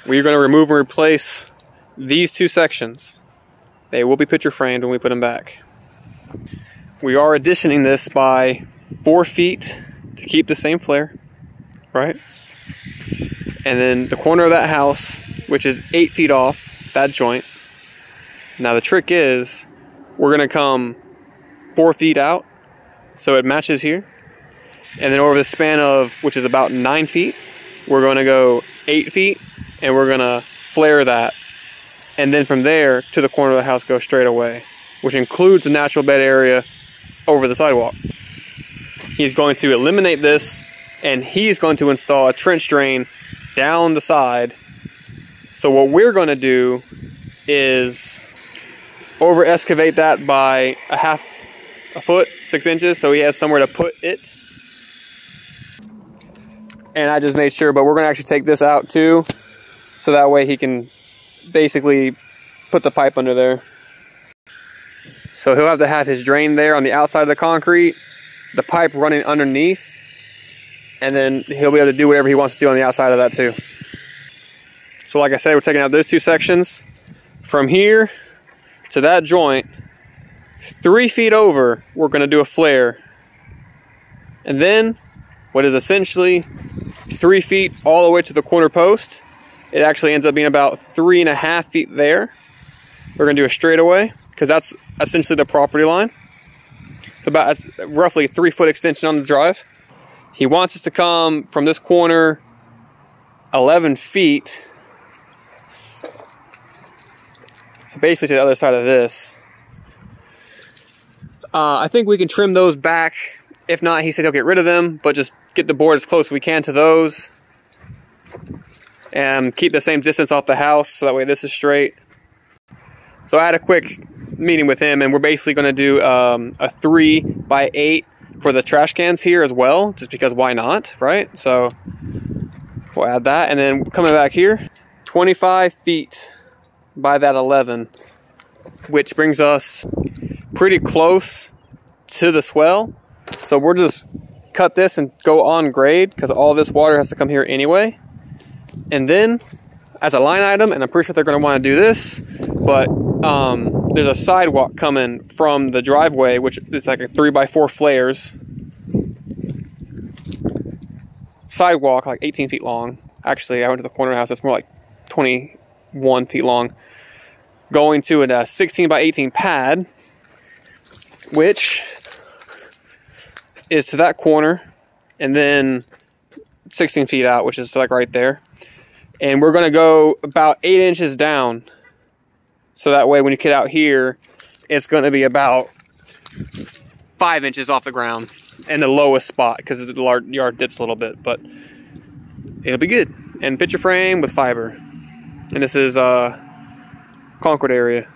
we're going to remove and replace these two sections. They will be picture framed when we put them back. We are additioning this by 4 feet to keep the same flare, right? And then the corner of that house, which is 8 feet off that joint. Now the trick is, we're going to come 4 feet out, so it matches here. And then over the span of, which is about 9 feet, we're going to go 8 feet, and we're going to flare that. And then from there to the corner of the house go straight away, which includes the natural bed area over the sidewalk. He's going to eliminate this, and he's going to install a trench drain down the side. So what we're going to do is over excavate that by a foot, 6 inches, so he has somewhere to put it. And I just made sure, but we're going to actually take this out too, so that way he can basically put the pipe under there. So he'll have to have his drain there on the outside of the concrete, the pipe running underneath, and then he'll be able to do whatever he wants to do on the outside of that too. So like I said, we're taking out those two sections. From here to that joint, 3 feet over, we're going to do a flare. And then what is essentially 3 feet all the way to the corner post, it actually ends up being about 3.5 feet there. We're going to do a straightaway, because that's essentially the property line. It's about roughly a 3 foot extension on the drive. He wants us to come from this corner 11 feet. So basically to the other side of this. I think we can trim those back. If not, he said he'll get rid of them, but just get the board as close as we can to those. And keep the same distance off the house, so that way this is straight. So I had a quick meeting with him, and we're basically going to do a 3x8 for the trash cans here as well, just because why not, right? So we'll add that, and then coming back here, 25 feet by that 11, which brings us pretty close to the swell. So we'll just cut this and go on grade, because all this water has to come here anyway. And then as a line item, and I'm pretty sure they're going to want to do this, but there's a sidewalk coming from the driveway, which is like a 3x4 flares. Sidewalk, like 18 feet long. Actually, I went to the corner house, it's more like 21 feet long. Going to a 16x18 pad, which is to that corner, and then 16 feet out, which is like right there. And we're going to go about 8 inches down. So that way when you get out here, it's going to be about 5 inches off the ground in the lowest spot, because the yard dips a little bit, but it'll be good. And picture frame with fiber. And this is Concord area.